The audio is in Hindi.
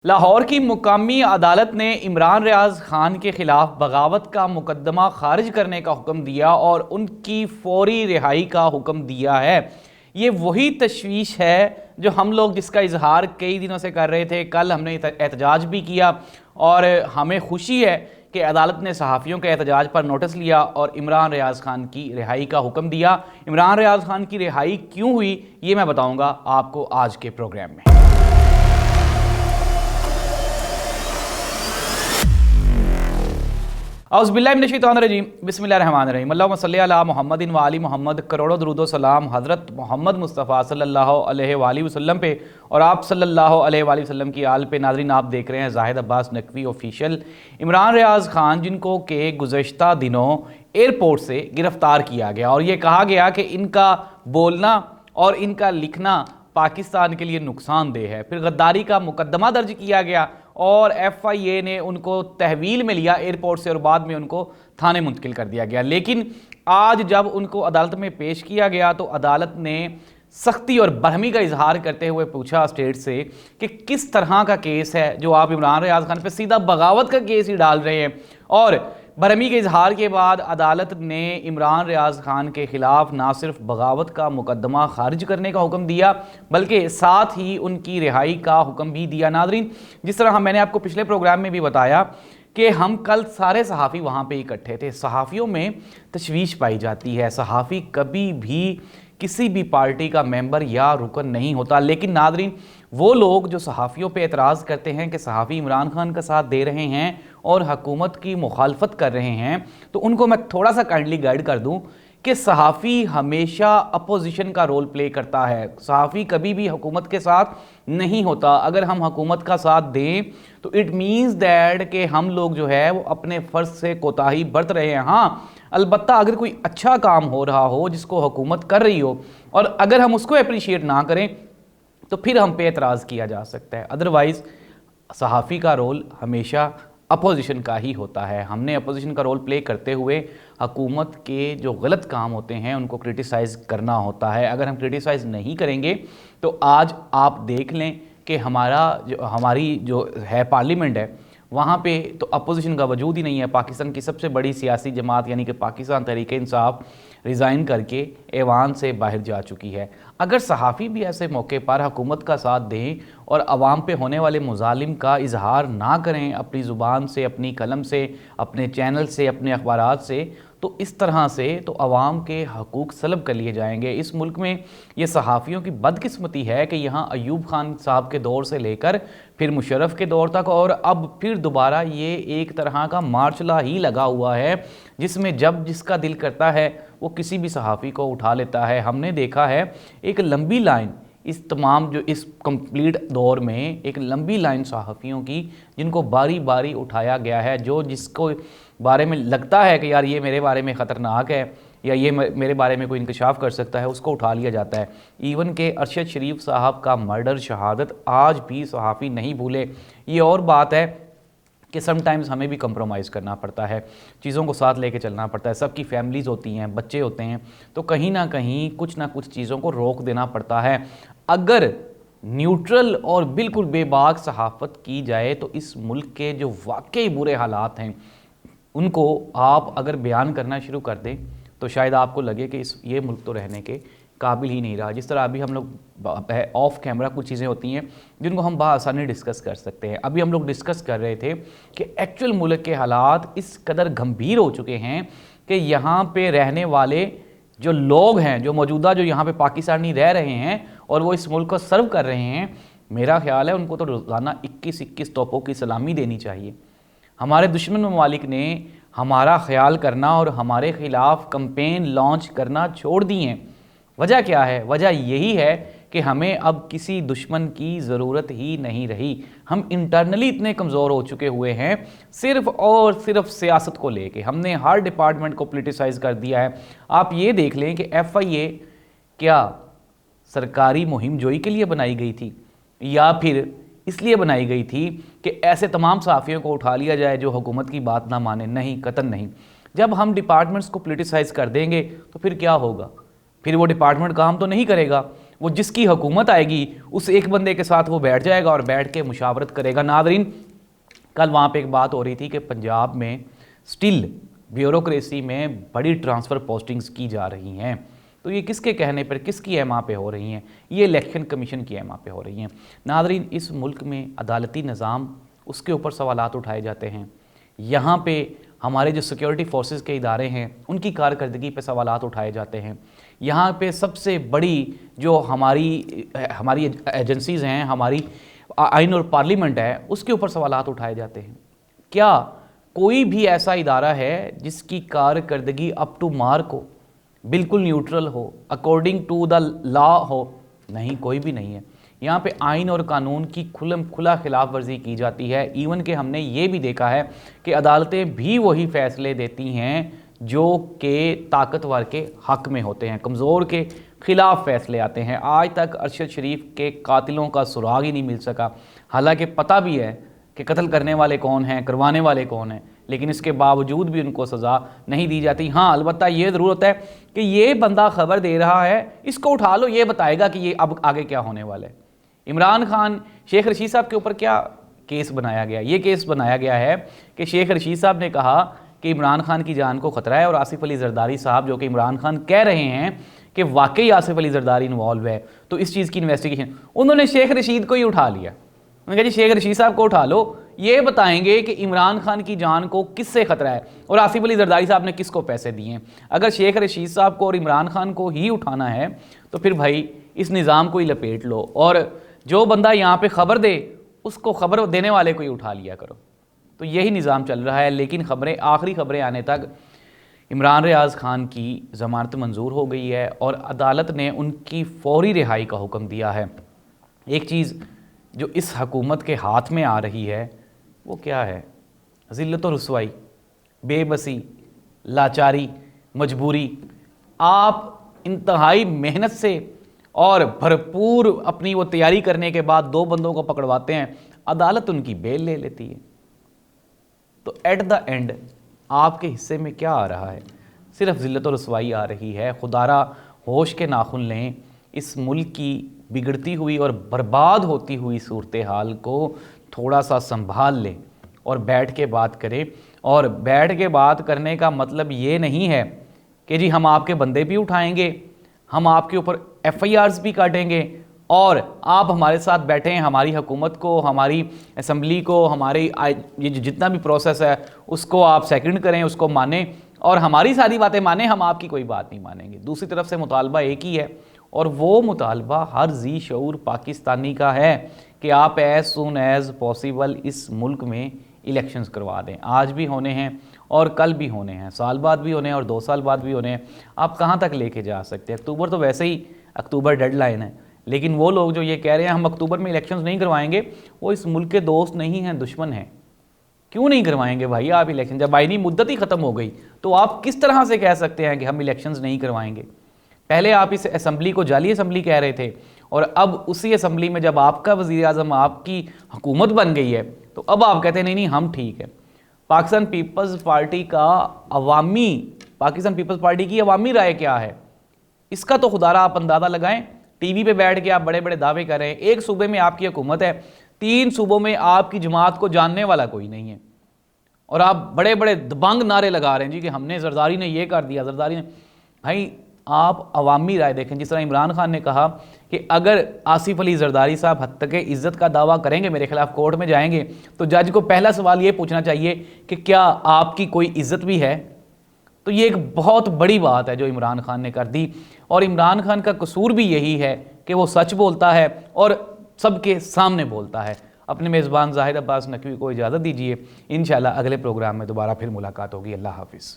लाहौर की मुकामी अदालत ने इमरान रियाज खान के खिलाफ बगावत का मुकदमा खारिज करने का हुक्म दिया और उनकी फौरी रिहाई का हुक्म दिया है। ये वही तशवीश है जो हम लोग जिसका इजहार कई दिनों से कर रहे थे। कल हमने एहतजाज भी किया और हमें खुशी है कि अदालत ने सहाफ़ियों के एहतजाज पर नोटिस लिया और इमरान रियाज खान की रिहाई का हुक्म दिया। इमरान रियाज खान की रिहाई क्यों हुई ये मैं बताऊँगा आपको आज के प्रोग्राम में। औज़ुबिल्लाहिमिनश्शैतानिर्रजीम बिस्मिल्लाहिर्रहमानिर्रहीम अल्लाहुम्मा सल्लि अला मुहम्मदिन व आलि मुहम्मद। करोड़ों दुरूद व सलाम हज़रत मोहम्मद मुस्तफ़ा सल्लल्लाहु अलैहि वसल्लम पे और आप सल्लल्लाहु अलैहि वसल्लम की आल पे। नाज़रीन, आप देख रहे हैं ज़ाहिद अब्बास नकवी ऑफिशियल। इमरान रियाज खान जिनको के गुज़श्ता दिनों एयरपोर्ट से गिरफ़्तार किया गया और ये कहा गया कि इनका बोलना और इनका लिखना पाकिस्तान के लिए नुकसानदेह है। फिर गद्दारी का मुकदमा दर्ज किया गया और FIA ने उनको तहवील में लिया एयरपोर्ट से और बाद में उनको थाने मुंतकिल कर दिया गया। लेकिन आज जब उनको अदालत में पेश किया गया तो अदालत ने सख्ती और बरहमी का इजहार करते हुए पूछा स्टेट से कि किस तरह का केस है जो आप इमरान रियाज खान पे सीधा बगावत का केस ही डाल रहे हैं। और बरहमी के इजहार के बाद अदालत ने इमरान रियाज खान के खिलाफ ना सिर्फ बगावत का मुकदमा खारिज करने का हुक्म दिया बल्कि साथ ही उनकी रिहाई का हुक्म भी दिया। नाज़रीन, जिस तरह मैंने आपको पिछले प्रोग्राम में भी बताया कि हम कल सारे सहाफ़ी वहाँ पे इकट्ठे थे। सहाफ़ियों में तशवीश पाई जाती है, सहाफ़ी कभी भी किसी भी पार्टी का मेंबर या रुकन नहीं होता। लेकिन नाज़रीन, वो लोग जो सहाफ़ियों पे एतराज़ करते हैं कि सहाफ़ी इमरान खान का साथ दे रहे हैं और हुकूमत की मुखालफत कर रहे हैं, तो उनको मैं थोड़ा सा काइंडली गाइड कर दूं कि सहाफ़ी हमेशा अपोजिशन का रोल प्ले करता है। सहाफ़ी कभी भी हुकूमत के साथ नहीं होता। अगर हम हुकूमत का साथ दें तो इट मीन्स दैट कि हम लोग जो है वो अपने फ़र्ज से कोताही बरत रहे हैं। हाँ, अलबत्ता अगर कोई अच्छा काम हो रहा हो जिसको हुकूमत कर रही हो और अगर हम उसको अप्रिशिएट ना करें तो फिर हम पे एतराज़ किया जा सकता है। अदरवाइज़ सहाफ़ी का रोल हमेशा अपोजिशन का ही होता है। हमने अपोजिशन का रोल प्ले करते हुए हुकूमत के जो गलत काम होते हैं उनको क्रिटिसाइज़ करना होता है। अगर हम क्रिटिसाइज़ नहीं करेंगे तो आज आप देख लें कि हमारी जो है पार्लियामेंट है वहाँ पे तो अपोजिशन का वजूद ही नहीं है। पाकिस्तान की सबसे बड़ी सियासी जमात यानी कि पाकिस्तान तहरीक इंसाफ रिज़ाइन करके ऐवान से बाहर जा चुकी है। अगर सहाफ़ी भी ऐसे मौके पर हुकूमत का साथ दें और आवाम पे होने वाले मुजालिम का इजहार ना करें अपनी ज़ुबान से, अपनी कलम से, अपने चैनल से, अपने अखबारात से, तो इस तरह से तो आवाम के हकूक़ सलब कर लिए जाएंगे। इस मुल्क में ये सहाफ़ियों की बदकिस्मती है कि यहाँ अयूब खान साहब के दौर से लेकर फिर मुशर्रफ के दौर तक और अब फिर दोबारा ये एक तरह का मार्शला ही लगा हुआ है जिसमें जब जिसका दिल करता है वो किसी भी सहाफ़ी को उठा लेता है। हमने देखा है एक लंबी लाइन इस तमाम जो इस कंप्लीट दौर में एक लंबी लाइन सहाफ़ियों की जिनको बारी बारी उठाया गया है। जो जिसको बारे में लगता है कि यार ये मेरे बारे में ख़तरनाक है या ये मेरे बारे में कोई इंकशाफ कर सकता है उसको उठा लिया जाता है। इवन के अरशद शरीफ साहब का मर्डर शहादत आज भी सहाफ़ी नहीं भूले। ये और बात है कि समटाइम्स हमें भी कंप्रोमाइज़ करना पड़ता है, चीज़ों को साथ लेके चलना पड़ता है। सबकी फैमिलीज़ होती हैं, बच्चे होते हैं, तो कहीं ना कुछ चीज़ों को रोक देना पड़ता है। अगर न्यूट्रल और बिल्कुल बेबाक सहाफ़त की जाए तो इस मुल्क के जो वाकई बुरे हालात हैं उनको आप अगर बयान करना शुरू कर दें तो शायद आपको लगे कि ये मुल्क तो रहने के काबिल ही नहीं रहा। जिस तरह अभी हम लोग ऑफ कैमरा कुछ चीज़ें होती हैं जिनको हम बआसानी डिस्कस कर सकते हैं। अभी हम लोग डिस्कस कर रहे थे कि एक्चुअल मुल्क के हालात इस कदर गंभीर हो चुके हैं कि यहाँ पे रहने वाले जो लोग हैं, जो मौजूदा जो यहाँ पे पाकिस्तानी रह रहे हैं और वो इस मुल्क को सर्व कर रहे हैं, मेरा ख्याल है उनको तो रोज़ाना 21-21 तोपों की सलामी देनी चाहिए। हमारे दुश्मन ममालिक ने हमारा ख्याल करना और हमारे ख़िलाफ़ कंपेन लॉन्च करना छोड़ दिए हैं। वजह क्या है? वजह यही है कि हमें अब किसी दुश्मन की ज़रूरत ही नहीं रही। हम इंटरनली इतने कमज़ोर हो चुके हुए हैं सिर्फ़ और सिर्फ सियासत को लेके। हमने हर डिपार्टमेंट को पोलिटिसाइज़ कर दिया है। आप ये देख लें कि FIA क्या सरकारी मुहिम जोई के लिए बनाई गई थी या फिर इसलिए बनाई गई थी कि ऐसे तमाम सहाफ़ियों को उठा लिया जाए जो हुकूमत की बात ना माने? नहीं, कतई नहीं। जब हम डिपार्टमेंट्स को पोलिटिसाइज़ कर देंगे तो फिर क्या होगा? फिर वो डिपार्टमेंट काम तो नहीं करेगा। वो जिसकी हुकूमत आएगी उस एक बंदे के साथ वो बैठ जाएगा और बैठ के मुशावरत करेगा। नादरीन, कल वहाँ पे एक बात हो रही थी कि पंजाब में स्टिल ब्यूरोक्रेसी में बड़ी ट्रांसफ़र पोस्टिंग्स की जा रही हैं। तो ये किसके कहने पर, किसकी एमा पे हो रही हैं? ये इलेक्शन कमीशन की एमा पे हो रही हैं। नादरीन, इस मुल्क में अदालती निज़ाम, उसके ऊपर सवालात उठाए जाते हैं। यहाँ पे हमारे जो सिक्योरिटी फोर्सेस के इदारे हैं उनकी कारकर्दगी पे सवालात उठाए जाते हैं। यहाँ पे सबसे बड़ी जो हमारी एजेंसीज़ हैं, हमारी आइन और पार्लियामेंट है, उसके ऊपर सवालात उठाए जाते हैं। क्या कोई भी ऐसा इदारा है जिसकी कारकर्दगी अप टू मार्क हो, बिल्कुल न्यूट्रल हो, अकॉर्डिंग टू द लॉ हो? नहीं, कोई भी नहीं है। यहाँ पे आइन और कानून की खुला खिलाफ वर्जी की जाती है। इवन कि हमने ये भी देखा है कि अदालतें भी वही फैसले देती हैं जो कि ताकतवर के हक़ में होते हैं, कमज़ोर के ख़िलाफ़ फ़ैसले आते हैं। आज तक अरशद शरीफ के कातिलों का सुराग ही नहीं मिल सका, हालांकि पता भी है कि कत्ल करने वाले कौन हैं, करवाने वाले कौन हैं, लेकिन इसके बावजूद भी उनको सज़ा नहीं दी जाती। हाँ, अलबत्ता ये ज़रूर होता है कि ये बंदा ख़बर दे रहा है, इसको उठा लो, ये बताएगा कि ये अब आगे क्या होने वाला है। इमरान खान, शेख रशीद साहब के ऊपर क्या केस बनाया गया? ये केस बनाया गया है कि शेख रशीद साहब ने कहा कि इमरान खान की जान को ख़तरा है, और आसिफ अली जरदारी साहब, जो कि इमरान खान कह रहे हैं कि वाकई आसिफ अली जरदारी इन्वॉल्व है, तो इस चीज़ की इन्वेस्टिगेशन उन्होंने शेख रशीद को ही उठा लिया। उन्होंने कहा जी शेख रशीद साहब को उठा लो, ये बताएंगे कि इमरान खान की जान को किससे ख़तरा है और आसिफ अली जरदारी साहब ने किसको पैसे दिए हैं। अगर शेख रशीद साहब को और इमरान खान को ही उठाना है तो फिर भाई इस निज़ाम को ही लपेट लो, और जो बंदा यहाँ पे ख़बर दे उसको ख़बर देने वाले को ही उठा लिया करो। तो यही निज़ाम चल रहा है। लेकिन आखिरी खबरें आने तक इमरान रियाज़ खान की ज़मानत मंजूर हो गई है और अदालत ने उनकी फौरी रिहाई का हुक्म दिया है। एक चीज़ जो इस हुकूमत के हाथ में आ रही है वो क्या है? ज़िल्लत और रुसवाई, बेबसी, लाचारी, मजबूरी। आप इंतहाई मेहनत से और भरपूर अपनी वो तैयारी करने के बाद दो बंदों को पकड़वाते हैं, अदालत उनकी बेल ले लेती है। तो एट द एंड आपके हिस्से में क्या आ रहा है? सिर्फ ज़िल्लत और रुसवाई आ रही है। खुदारा होश के नाखुन लें, इस मुल्क की बिगड़ती हुई और बर्बाद होती हुई सूरत हाल को थोड़ा सा संभाल लें और बैठ के बात करें। और बैठ के बात करने का मतलब ये नहीं है कि जी हम आपके बंदे भी उठाएंगे, हम आपके ऊपर FIRs भी काटेंगे और आप हमारे साथ बैठें, हमारी हुकूमत को, हमारी असम्बली को, हमारी ये जितना भी प्रोसेस है उसको आप सेकंड करें, उसको मानें और हमारी सारी बातें मानें, हम आपकी कोई बात नहीं मानेंगे। दूसरी तरफ से मुतालबा एक ही है और वो मुतालबा हर जी शऊर पाकिस्तानी का है कि आप एज़ सून एज़ पॉसिबल इस मुल्क में इलेक्शंस करवा दें। आज भी होने हैं और कल भी होने हैं, साल बाद भी होने हैं और 2 साल बाद भी होने हैं। आप कहाँ तक लेके जा सकते हैं? अक्टूबर तो वैसे ही अक्टूबर डेडलाइन है, लेकिन वो लोग जो ये कह रहे हैं हम अक्टूबर में इलेक्शंस नहीं करवाएंगे, वो इस मुल्क के दोस्त नहीं हैं, दुश्मन हैं। क्यों नहीं करवाएंगे भाई आप इलेक्शन? जब आईनी मुद्दत ही ख़त्म हो गई तो आप किस तरह से कह सकते हैं कि हम इलेक्शंस नहीं करवाएंगे? पहले आप इस असम्बली को जाली असम्बली कह रहे थे और अब उसी असम्बली में जब आपका वज़ीर आज़म, आपकी हुकूमत बन गई है, तो अब आप कहते हैं नहीं नहीं हम ठीक है। पाकिस्तान पीपल्स पार्टी की अवामी राय क्या है? इसका तो खुदारा आप अंदाज़ा लगाएं। टीवी पे बैठ के आप बड़े बड़े दावे कर रहे हैं, एक सूबे में आपकी हुकूमत है, 3 सूबों में आपकी जमात को जानने वाला कोई नहीं है और आप बड़े बड़े दबंग नारे लगा रहे हैं जी कि हमने जरदारी ने ये कर दिया, जरदारी ने। भाई आप अवामी राय देखें। जिस तरह इमरान खान ने कहा कि अगर आसिफ अली जरदारी साहब हद तक इज़्ज़त का दावा करेंगे, मेरे खिलाफ कोर्ट में जाएंगे, तो जज को पहला सवाल ये पूछना चाहिए कि क्या आपकी कोई इज़्ज़त भी है? तो ये एक बहुत बड़ी बात है जो इमरान खान ने कर दी और इमरान खान का कसूर भी यही है कि वो सच बोलता है और सबके सामने बोलता है। अपने मेज़बान ज़ाहिद अब्बास नकवी को इजाज़त दीजिए। इंशाअल्लाह अगले प्रोग्राम में दोबारा फिर मुलाकात होगी। अल्लाह हाफिज़।